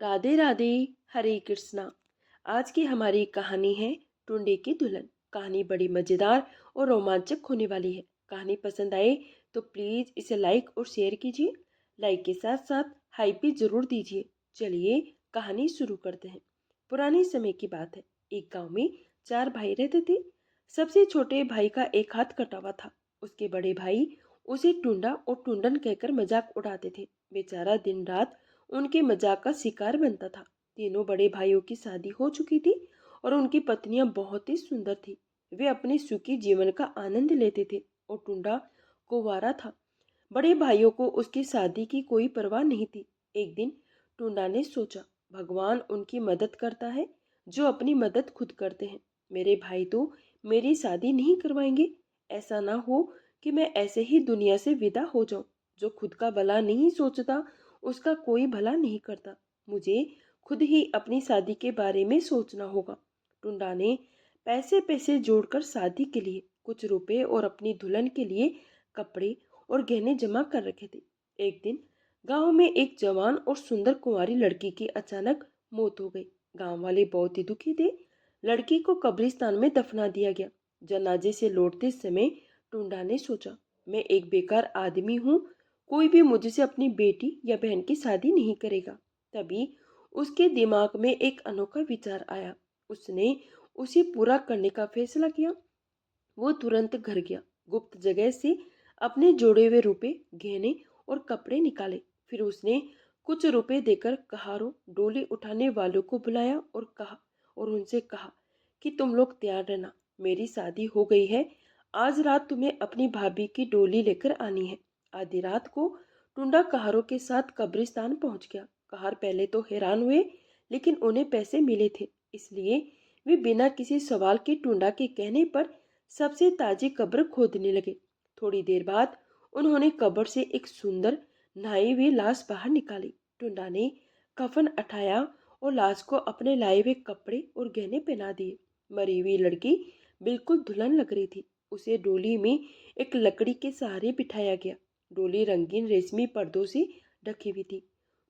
राधे राधे। हरे कृष्णा। आज की हमारी कहानी है टुंडे की दुल्हन। कहानी बड़ी मज़ेदार और रोमांचक होने वाली है। कहानी पसंद आए तो प्लीज़ इसे लाइक और शेयर कीजिए। लाइक के साथ साथ हाइप भी ज़रूर दीजिए। चलिए कहानी शुरू करते हैं। पुराने समय की बात है। एक गांव में चार भाई रहते थे। सबसे छोटे भाई का एक हाथ कटा हुआ था। उसके बड़े भाई उसे टुंडा और टुंडन कहकर मजाक उड़ाते थे। बेचारा दिन रात उनके मजाक का शिकार बनता था। तीनों बड़े भाइयों की शादी हो चुकी थी और उनकी पत्नियां बहुत ही सुंदर थी। वे अपने सुखी जीवन का आनंद लेते थे और टुंडा कुंवारा था। बड़े भाइयों को उसकी शादी की कोई परवाह नहीं थी। एक दिन टुंडा ने सोचा, भगवान उनकी मदद करता है जो अपनी मदद खुद करते हैं। मेरे भाई तो मेरी शादी नहीं करवाएंगे। ऐसा ना हो कि मैं ऐसे ही दुनिया से विदा हो जाऊं। जो खुद का भला नहीं सोचता उसका कोई भला नहीं करता। मुझे खुद ही अपनी शादी के बारे में सोचना होगा। टुंडा ने पैसे पैसे जोड़कर शादी के लिए कुछ रुपए और अपनी दुल्हन के लिए कपड़े और गहने जमा कर रखे थे। एक दिन गांव में एक जवान और सुंदर कुंवारी लड़की की अचानक मौत हो गई। गांव वाले बहुत ही दुखी थे। लड़की को कब्रिस्तान में दफना दिया गया। जनाजे से लौटते समय टुंडा ने सोचा, मैं एक बेकार आदमी हूँ। कोई भी मुझसे अपनी बेटी या बहन की शादी नहीं करेगा। तभी उसके दिमाग में एक अनोखा विचार आया। उसने उसे पूरा करने का फैसला किया। वो तुरंत घर गया। गुप्त जगह से अपने जोड़े हुए रुपए, गहने और कपड़े निकाले। फिर उसने कुछ रुपए देकर कहारों डोली उठाने वालों को बुलाया और उनसे कहा कि तुम लोग तैयार रहना, मेरी शादी हो गई है। आज रात तुम्हें अपनी भाभी की डोली लेकर आनी है। आधी रात को टुंडा कहारों के साथ कब्रिस्तान पहुंच गया। कहार पहले तो हैरान हुए, लेकिन उन्हें पैसे मिले थे, इसलिए वे बिना किसी सवाल के टुंडा के कहने पर सबसे ताजी कब्र खोदने लगे। थोड़ी देर बाद उन्होंने कब्र से एक सुंदर नहाई हुई लाश बाहर निकाली। टुंडा ने कफन उठाया और लाश को अपने लाए हुए कपड़े और गहने पहना दिए। मरी हुई लड़की बिल्कुल दुल्हन लग रही थी। उसे डोली में एक लकड़ी के सहारे बिठाया गया। डोली रंगीन रेशमी पर्दों से ढकी हुई थी।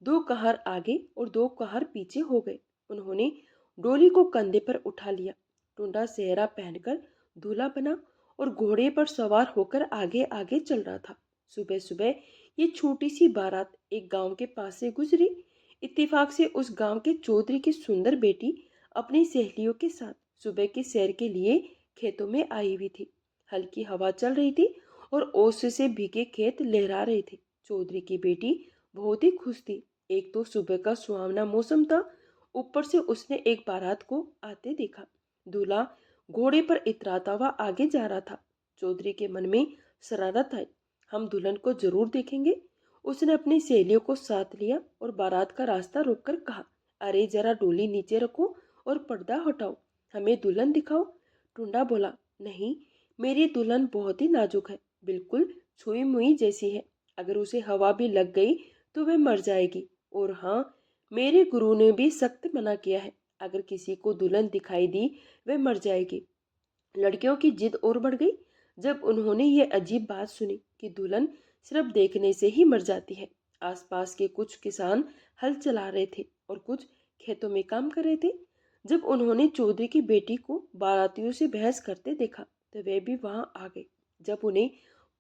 दो कहार आगे और दो कहार पीछे हो गए। उन्होंने डोली को कंधे पर उठा लिया। टुंडा सेहरा पहनकर दूल्हा बना और घोड़े पर सवार होकर आगे आगे चल रहा था। सुबह सुबह ये छोटी सी बारात एक गांव के पास से गुजरी। इत्तेफाक से उस गांव के चौधरी की सुंदर बेटी अपनी सहेलियों के साथ सुबह की सैर के लिए खेतों में आई हुई थी। हल्की हवा चल रही थी और ओस से भीगे खेत लहरा रहे थे। चौधरी की बेटी बहुत ही खुश थी। एक तो सुबह का सुहावना मौसम था, ऊपर से उसने एक बारात को आते देखा। दूल्हा घोड़े पर इतराता हुआ आगे जा रहा था। चौधरी के मन में शरारत आई, हम दुल्हन को जरूर देखेंगे। उसने अपनी सहेलियों को साथ लिया और बारात का रास्ता रोककर कहा, अरे जरा डोली नीचे रखो और पर्दा हटाओ, हमें दुल्हन दिखाओ। टुंडा बोला, नहीं, मेरी दुल्हन बहुत ही नाजुक है, बिल्कुल छुई मुई जैसी है। अगर उसे हवा भी लग गई तो वह मर जाएगी। और हाँ, मेरे गुरु ने भी सख्त मना किया है, अगर किसी को दुल्हन दिखाई दी वह मर जाएगी। लड़कियों की जिद और बढ़ गई जब उन्होंने ये अजीब बात सुनी कि दुल्हन सिर्फ देखने से ही मर जाती है। आसपास के कुछ किसान हल चला रहे थे और कुछ खेतों में काम कर रहे थे। जब उन्होंने चौधरी की बेटी को बारातियों से बहस करते देखा तो वे भी वहां आ गए। जब उन्हें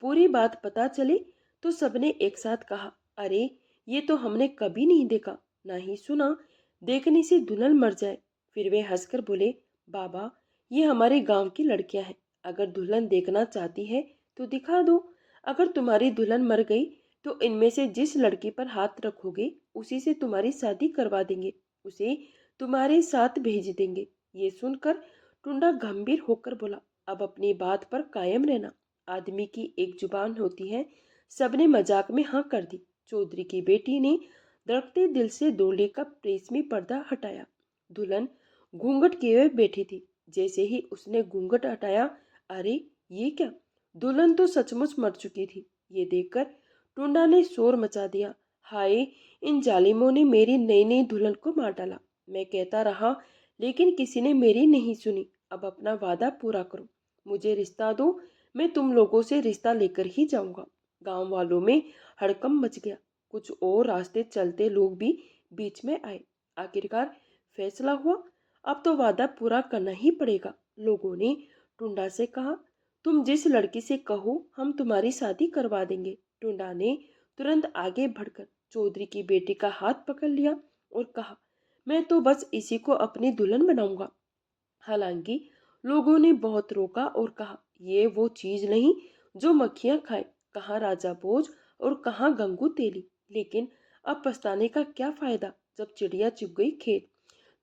पूरी बात पता चली तो सबने एक साथ कहा, अरे ये तो हमने कभी नहीं देखा, ना ही सुना, देखने से दुल्हन मर जाए। फिर वे हंसकर बोले, बाबा, ये हमारे गांव की लड़कियां हैं, अगर दुल्हन देखना चाहती है तो दिखा दो। अगर तुम्हारी दुल्हन मर गई तो इनमें से जिस लड़की पर हाथ रखोगे उसी से तुम्हारी शादी करवा देंगे, उसे तुम्हारे साथ भेज देंगे। ये सुनकर टुंडा गंभीर होकर बोला, अब अपनी बात पर कायम रहना, आदमी की एक जुबान होती है। सबने मजाक में हाँ कर दी। चौधरी की बेटी ने धड़कते दिल से डोली का रेशमी पर्दा हटाया। दुल्हन घूंघट किए हुए बैठी थी। जैसे ही उसने घूंघट हटाया, अरे ये क्या, दुल्हन तो सचमुच मर चुकी थी। ये देखकर टुंडा ने शोर मचा दिया, हाय, इन जालिमों ने मेरी नई नई दुल्हन को मार डाला। मैं कहता रहा लेकिन किसी ने मेरी नहीं सुनी। अब अपना वादा पूरा करो, मुझे रिश्ता दो, मैं तुम लोगों से रिश्ता लेकर ही जाऊंगा। गांव वालों में हड़कंप मच गया। कुछ और रास्ते चलते लोग भी बीच में आए। आखिरकार फैसला हुआ, अब तो वादा पूरा करना ही पड़ेगा। लोगों ने टुंडा से कहा, तुम जिस लड़की से कहो हम तुम्हारी शादी करवा देंगे। टुंडा ने तुरंत आगे बढ़कर चौधरी की बेटी का हाथ पकड़ लिया और कहा, मैं तो बस इसी को अपनी दुल्हन बनाऊंगा। हालांकि लोगों ने बहुत रोका और कहा, ये वो चीज नहीं जो मक्खियां खाए, कहाँ राजा भोज और कहाँ गंगू तेली। लेकिन अब पछताने का क्या फायदा जब चिड़िया चुग गई खेत।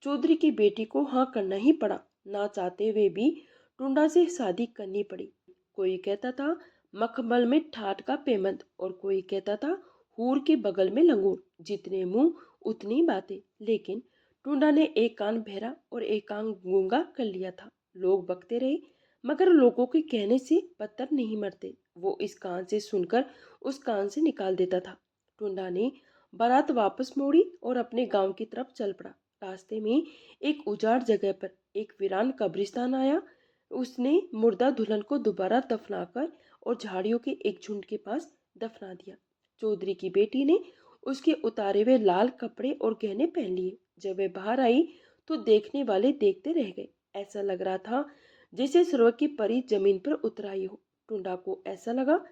चौधरी की बेटी को हाँ करना ही पड़ा। ना चाहते हुए भी टुंडा से शादी करनी पड़ी। कोई कहता था मखमल में ठाठ का पेमंद और कोई कहता था हूर के बगल में लंगूर, जितने मुंह उतनी बातें। लेकिन टुंडा ने एक कान बहरा और एक कान गूंगा कर लिया था। लोग बकते रहे, मगर लोगों के कहने से पत्थर नहीं मरते। वो इस कान से सुनकर उस कान से निकाल देता था। टुंडा ने बारात वापस मोड़ी और अपने गांव की तरफ चल पड़ा। रास्ते में एक उजाड़ जगह पर एक वीरान कब्रिस्तान आया। उसने मुर्दा दुल्हन को दोबारा दफनाकर और झाड़ियों के एक झुंड के पास दफना दिया। चौधरी की बेटी ने उसके उतारे हुए लाल कपड़े और गहने पहन लिए। जब वह बाहर आई तो देखने वाले देखते रह गए। ऐसा लग रहा था जैसे स्वर्ग की परी जमीन पर उतर आई हो। टुंडा को ऐसा लगा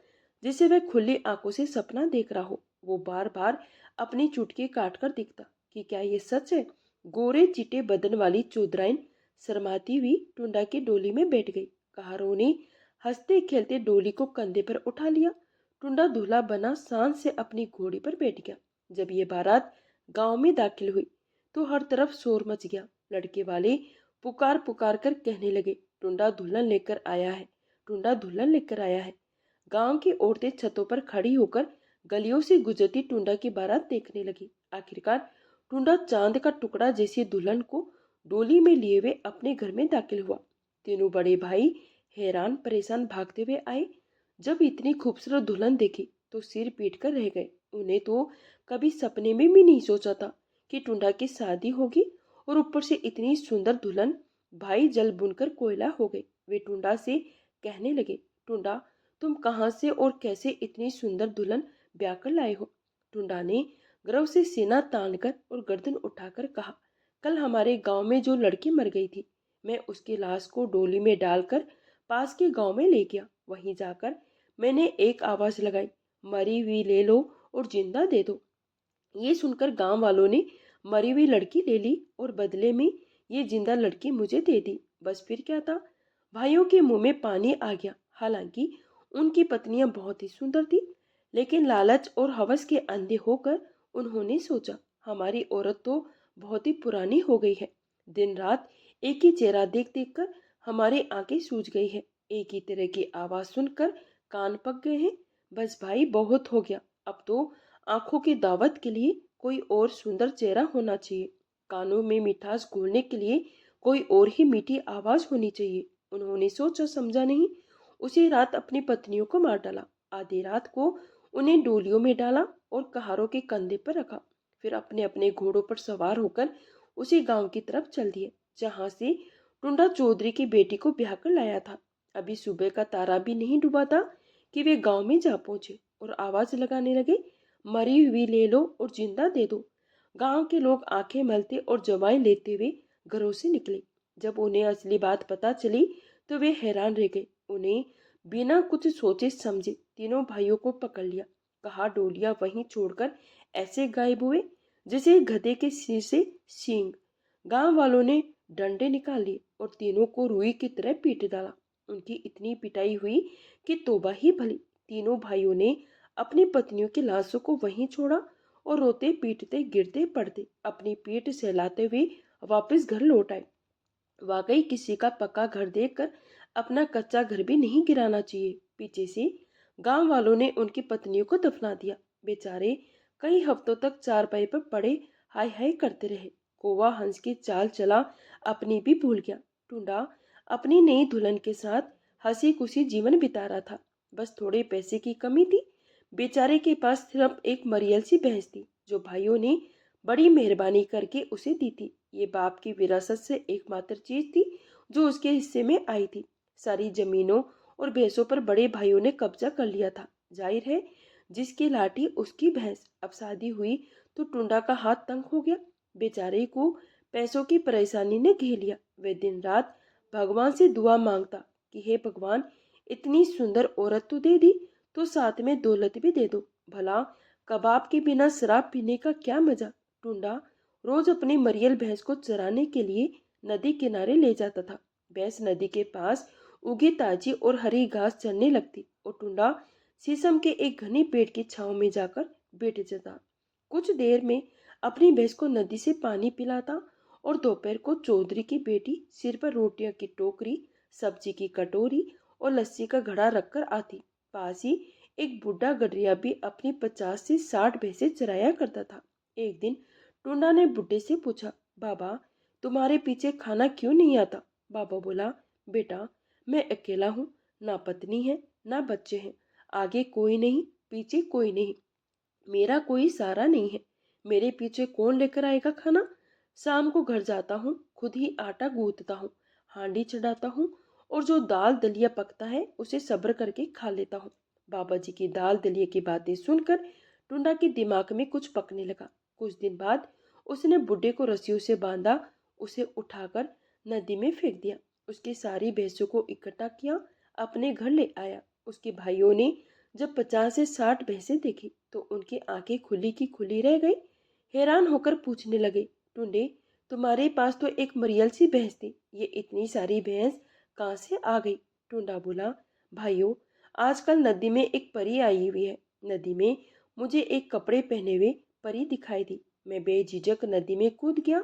जैसे वह खुली आंखों से सपना देख रहा हो। वो बार बार अपनी चुटकी काट कर दिखता कि क्या ये सच है। गोरे चिटे बदन वाली चौधराइन शर्माती हुई टुंडा की डोली में बैठ गई। कहारों ने हंसते खेलते डोली को कंधे पर उठा लिया। टुंडा दूल्हा बना शान से अपनी घोड़ी पर बैठ गया। जब ये बारात गांव में दाखिल हुई तो हर तरफ शोर मच गया। लड़के वाले पुकार पुकार कर कहने लगे, टुंडा दुल्हन लेकर आया है, टुंडा दुल्हन लेकर आया है। गांव की औरतें छतों पर खड़ी होकर गलियों से गुजरती टुंडा की बारात देखने लगी। आखिरकार टुंडा चांद का टुकड़ा जैसी दुल्हन को डोली में लिए हुए अपने घर में दाखिल हुआ। तीनों बड़े भाई हैरान परेशान भागते हुए आए। जब इतनी खूबसूरत दुल्हन देखी तो सिर पीट कर रह गए। उन्हें तो कभी सपने में भी नहीं सोचा था कि टुंडा की शादी होगी और ऊपर से इतनी सुंदर दुल्हन। भाई जल बुनकर कोयला हो गए। वे टुंडा से कहने लगे, टुंडा तुम कहाँ से और कैसे इतनी सुंदर दुल्हन ब्याह कर लाए हो। टुंडा ने गर्व से सीना तानकर और गर्दन उठाकर कहा, कल हमारे गांव में जो लड़की मर गई थी, मैं उसकी लाश को डोली में डालकर पास के गांव में ले गया। वहीं जाकर मैंने एक आवाज लगाई, मरी हुई ले लो और जिंदा दे दो। ये सुनकर गांव वालों ने मरी हुई लड़की ले ली और बदले में ये जिंदा लड़की मुझे दे दी। बस फिर क्या था। भाइयों के मुंह में पानी आ गया। हालांकि उनकी पत्नियां बहुत ही सुंदर थी, लेकिन लालच और हवस के अंधे होकर उन्होंने सोचा, हमारी औरत तो बहुत ही पुरानी हो गई है। दिन रात एक ही चेहरा देख देख कर हमारी आंखें सूज गई है। एक ही तरह की आवाज सुनकर कान पक गए हैं। बस भाई बहुत हो गया। अब तो आंखों की दावत के लिए कोई और सुंदर चेहरा होना चाहिए। कानों में मिठास घोलने के लिए कोई और ही मीठी आवाज होनी चाहिए। उन्होंने सोचा समझा नहीं। उसी रात अपनी पत्नियों को मार डाला। आधी रात को उन्हें डोलियों में डाला और कहारों के कंधे पर रखा। फिर अपने अपने घोड़ों पर सवार होकर उसी गांव की तरफ चल दिए जहां से टुंडा चौधरी की बेटी को ब्याह कर लाया था। अभी सुबह का तारा भी नहीं डूबा था कि वे गांव में जा पहुंचे और आवाज लगाने लगे, मरी हुई ले लो और जिंदा दे दो। गांव के लोग आंखें मलते और जवाएं लेते हुए घरों से निकले। जब उन्हें असली बात पता चली तो वे हैरान रह गए। उन्हें बिना कुछ सोचे समझे तीनों भाइयों को पकड़ लिया। कहा डोलियां वहीं छोड़कर ऐसे गायब हुए जैसे गधे के सिर से सींग। गांव वालों ने डंडे निकाल लिए और तीनों को रुई की तरह पीट डाला। उनकी इतनी पिटाई हुई कि तौबा ही भली। तीनों भाइयों ने अपनी पत्नियों की लाशों को वहीं छोड़ा और रोते पीटते गिरते पड़ते अपनी पीठ सहलाते हुए वापस घर लौट आए। वाकई किसी का पक्का घर देखकर अपना कच्चा घर भी नहीं गिराना चाहिए। पीछे से गांव वालों ने उनकी पत्नियों को दफना दिया। बेचारे कई हफ्तों तक चारपाई पर पड़े हाय हाय करते रहे। कौवा हंस की चाल चला अपनी भी भूल गया। टुंडा अपनी नई दुल्हन के साथ हंसी खुशी जीवन बिता रहा था। बस थोड़े पैसे की कमी थी। बेचारे के पास सिर्फ एक मरियल सी भैंस थी जो भाइयों ने बड़ी मेहरबानी करके उसे दी थी। ये बाप की विरासत से एकमात्र चीज थी जो उसके हिस्से में आई थी। सारी जमीनों और भैंसों पर बड़े भाइयों ने कब्जा कर लिया था। जाहिर है जिसकी लाठी उसकी भैंस। अब शादी हुई तो टुंडा का हाथ तंग हो गया। बेचारे को पैसों की परेशानी ने घेर लिया। वह दिन रात भगवान से दुआ मांगता कि हे भगवान, इतनी सुंदर औरत तो दे दी, तो साथ में दौलत भी दे दो। भला कबाब के बिना शराब पीने का क्या मजा। टुंडा रोज अपनी मरियल भैंस को चराने के लिए नदी किनारे ले जाता था। भैंस नदी के पास उगी ताजी और हरी घास चरने लगती और टुंडा शीशम के एक घने पेड़ की छांव में जाकर बैठ जाता। कुछ देर में अपनी भैंस को नदी से पानी पिलाता और दोपहर को चौधरी की बेटी सिर पर रोटियों की टोकरी, सब्जी की कटोरी और लस्सी का घड़ा रखकर आती। पास ही एक बूढ़ा गडरिया भी अपनी 50 से 60 भैंसे चराया करता था। एक दिन टुंडा ने बुढ़े से पूछा, बाबा, तुम्हारे पीछे खाना क्यों नहीं आता। बाबा बोला, बेटा, मैं अकेला हूँ, ना पत्नी है ना बच्चे हैं, आगे कोई नहीं पीछे कोई नहीं, मेरा कोई सहारा नहीं है, मेरे पीछे कौन लेकर आएगा खाना। शाम को घर जाता हूँ, खुद ही आटा गूंथता हूँ, हांडी चढ़ाता हूँ और जो दाल दलिया पकता है उसे सब्र करके खा लेता हूँ। बाबा जी की दाल दलिया की बातें सुनकर टुंडा के दिमाग में कुछ पकने लगा। कुछ दिन बाद उसने बुड्ढे को रस्सियों से बांधा, उसे उठाकर नदी में फेंक दिया। उसकी सारी भैंसों को इकट्ठा किया, अपने घर ले आया। उसके भाइयों ने जब 50 से 60 भैंसें देखी तो उनकी आंखें खुली की खुली रह गई। हैरान होकर पूछने लगे, टुंडे, तुम्हारे पास तो एक मरियल सी भैंस थी, ये इतनी सारी भैंस कहाँ से आ गई। टुंडा बोला, भाइयों, आजकल नदी में एक परी आई हुई है। नदी में मुझे एक कपड़े पहने हुए परी दिखाई दी। मैं बेझिझक नदी में कूद गया।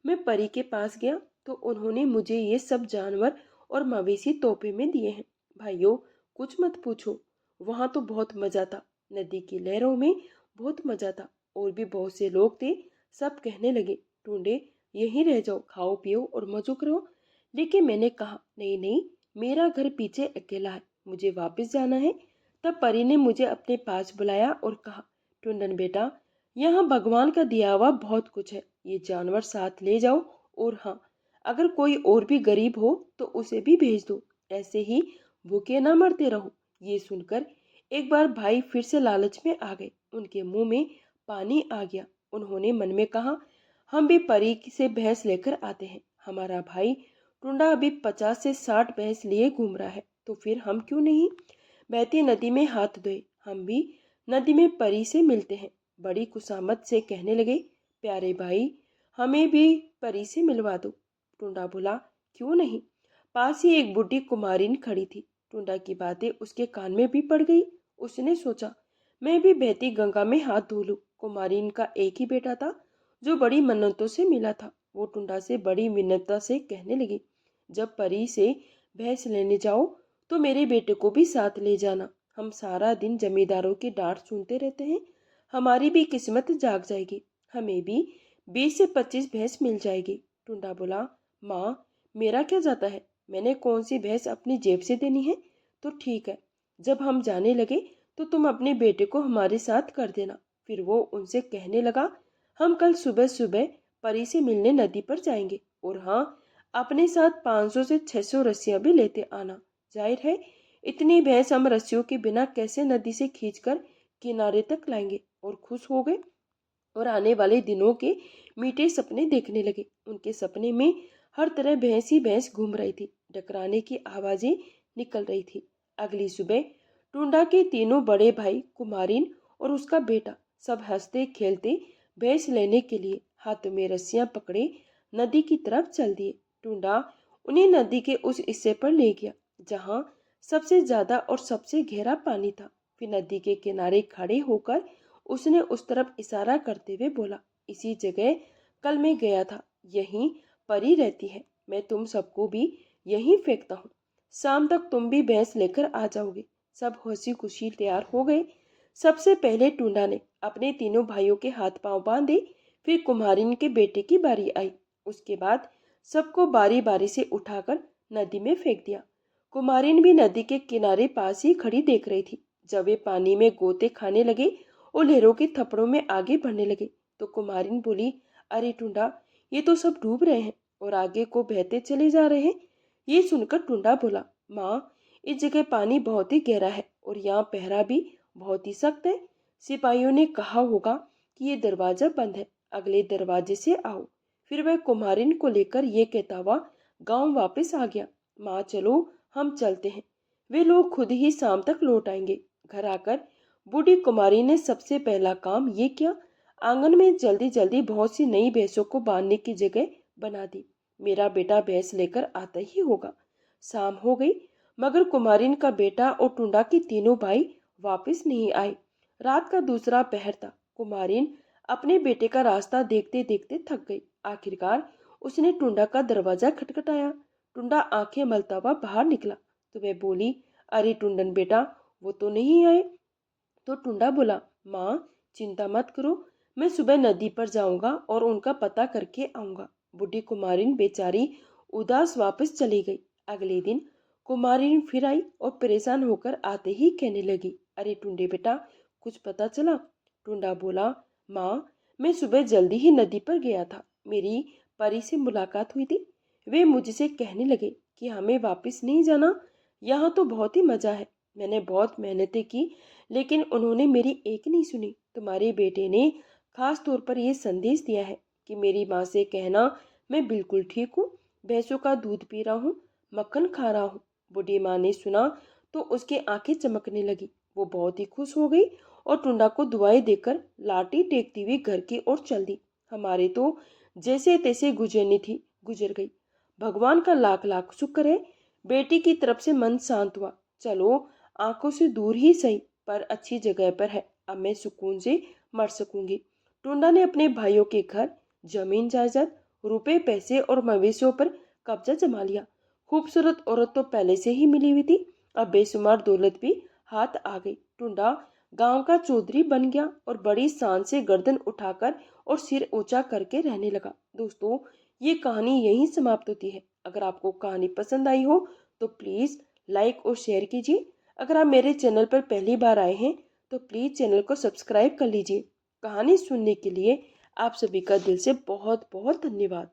मैं परी के पास गया तो उन्होंने मुझे ये सब जानवर और मवेशी तोहफे में दिए हैं। भाइयों, कुछ मत पूछो, वहां तो बहुत मजा था। नदी की लहरों में बहुत मजा था। और भी बहुत से लोग थे। सब कहने लगे, टूंडे, यहीं रह जाओ, खाओ पियो और मजो करो। लेकिन मैंने कहा, नहीं नहीं, मेरा घर पीछे अकेला है, मुझे वापस जाना है। तब परी ने मुझे अपने पास बुलाया और कहा, टुंडन बेटा, यहाँ भगवान का दिया हुआ बहुत कुछ है, ये जानवर साथ ले जाओ। और हाँ, अगर कोई और भी गरीब हो तो उसे भी भेज दो, ऐसे ही भूखे ना मरते रहो। ये सुनकर एक बार भाई फिर से लालच में आ गए। उनके मुंह में पानी आ गया। उन्होंने मन में कहा, हम भी परी से भैंस लेकर आते हैं। हमारा भाई टुंडा अभी 50 से 60 भैंस लिए घूम रहा है, तो फिर हम क्यों नहीं बहती नदी में हाथ धोए, हम भी नदी में परी से मिलते हैं। बड़ी खुशामद से कहने लगे, प्यारे भाई, हमें भी परी से मिलवा दो। टुंडा बोला, क्यों नहीं। पास ही एक बूढ़ी कुमारिन खड़ी थी। टुंडा की बातें उसके कान में भी पड़ गई। उसने सोचा, मैं भी बहती गंगा में हाथ धो लूं। कुमारिन का एक ही बेटा था जो बड़ी मन्नतों से मिला था। वो टुंडा से बड़ी मिन्नता से कहने लगी, जब परी से भैंस लेने जाओ तो मेरे बेटे को भी साथ ले जाना। हम सारा दिन जमींदारों की डांट सुनते रहते हैं, हमारी भी किस्मत जाग जाएगी, हमें भी 20 से 25 भैंस मिल जाएगी। टुंडा बोला, माँ, मेरा क्या जाता है, मैंने कौन सी भैंस अपनी जेब से देनी है। तो ठीक है, जब हम जाने लगे तो तुम अपने बेटे को हमारे साथ कर देना। फिर वो उनसे कहने लगा, हम कल सुबह सुबह परी से मिलने नदी पर जाएंगे, और हाँ, अपने साथ 500 से 600 रस्सियां भी लेते आना। जाहिर है, इतनी भैंस हम रस्सियों के बिना कैसे नदी से खींचकर किनारे तक लाएंगे। और खुश हो गए और आने वाले दिनों के मीठे सपने देखने लगे। उनके सपने में हर तरह भैंस ही भैंस घूम रही थी, डकराने की आवाजें निकल रही थी। अगली सुबह टुंडा के तीनों बड़े भाई, कुमारिन और उसका बेटा, सब हंसते खेलते भैंस लेने के लिए हाथों में रस्सियां पकड़े नदी की तरफ चल दिए। टुंडा उन्हें नदी के उस हिस्से पर ले गया जहां सबसे ज्यादा और सबसे गहरा पानी था। फिर नदी के किनारे खड़े होकर उसने उस तरफ इशारा करते हुए बोला, इसी जगह कल मैं गया था, यहीं परी रहती है। मैं तुम सबको भी यहीं फेंकता हूँ। शाम तक तुम भी भैंस लेकर आ जाओगे। सब हंसी खुशी तैयार हो गए। सबसे पहले टूंडा ने अपने तीनों भाइयों के हाथ पांव बांधे। फिर कुम्हारिन के बेटे की बारी आई। उसके बाद सबको बारी बारी से उठाकर नदी में फेंक दिया। कुमारिन भी नदी के किनारे पास ही खड़ी देख रही थी। जब वे पानी में गोते खाने लगे और लहरों के थप्पड़ों में आगे बढ़ने लगे तो कुमारिन बोली, अरे टुंडा, ये तो सब डूब रहे हैं और आगे को बहते चले जा रहे हैं। ये सुनकर टुंडा बोला, माँ, इस जगह पानी बहुत ही गहरा है और यहाँ पहरा भी बहुत ही सख्त है। सिपाहियों ने कहा होगा कि ये दरवाजा बंद है, अगले दरवाजे से आओ। फिर वह कुम्हारिन को लेकर ये कहता हुआ गांव वापस आ गया। माँ चलो हम चलते हैं, वे लोग खुद ही शाम तक लौट आएंगे। घर आकर बूढ़ी कुमारी ने सबसे पहला काम ये किया, आंगन में जल्दी जल्दी बहुत सी नई भैंसों को बांधने की जगह बना दी। मेरा बेटा भैंस लेकर आता ही होगा। शाम हो गई मगर कुमारिन का बेटा और टुंडा के तीनों भाई वापस नहीं आए। रात का दूसरा पहर था। कुमारिन अपने बेटे का रास्ता देखते देखते थक गई। आखिरकार उसने टुंडा का दरवाजा खटखटाया। टुंडा आंखें मलता हुआ बाहर निकला तो वह बोली, अरे टुंडन बेटा, वो तो नहीं आए। तो टुंडा बोला, माँ चिंता मत करो, मैं सुबह नदी पर जाऊंगा और उनका पता करके आऊंगा। बूढ़ी कुमारिन बेचारी उदास वापस चली गई। अगले दिन कुमारिन फिर आई और परेशान होकर आते ही कहने लगी, अरे टुंडे बेटा, कुछ पता चला? टुंडा बोला, माँ मैं सुबह जल्दी ही नदी पर गया था, मेरी परी से मुलाकात हुई थी। वे मुझसे कहने लगे कि हमें वापस नहीं जाना, यहाँ तो बहुत ही मजा है। मैंने बहुत मेहनतें की लेकिन उन्होंने मेरी एक नहीं सुनी। तुम्हारे बेटे ने खास तौर पर यह संदेश दिया है कि मेरी माँ से कहना मैं बिल्कुल ठीक हूँ, भैंसों का दूध पी रहा हूँ, मक्खन खा रहा हूँ। बूढ़ी माँ ने सुना तो उसकी आंखें चमकने लगी। वो बहुत ही खुश हो गई और टुंडा को दुआएं देकर लाठी टेकती हुई घर की ओर चल दी। हमारे तो जैसे तैसे गुजरनी थी, गुजर गई। भगवान का लाख लाख शुक्र है, बेटी की तरफ से मन शांत हुआ। चलो आंखों से दूर ही सही पर अच्छी जगह पर है, अब मैं सुकून से मर सकूंगी। टुंडा ने अपने भाइयों के घर, जमीन जायदाद, रुपए पैसे और मवेशियों पर कब्जा जमा लिया। खूबसूरत औरत तो पहले से ही मिली हुई थी, अब बेशुमार दौलत भी हाथ आ गई। टुंडा गांव का चौधरी बन गया और बड़ी शान से गर्दन उठाकर और सिर ऊंचा करके रहने लगा। दोस्तों ये कहानी यहीं समाप्त होती है। अगर आपको कहानी पसंद आई हो तो प्लीज़ लाइक और शेयर कीजिए। अगर आप मेरे चैनल पर पहली बार आए हैं तो प्लीज़ चैनल को सब्सक्राइब कर लीजिए। कहानी सुनने के लिए आप सभी का दिल से बहुत बहुत धन्यवाद।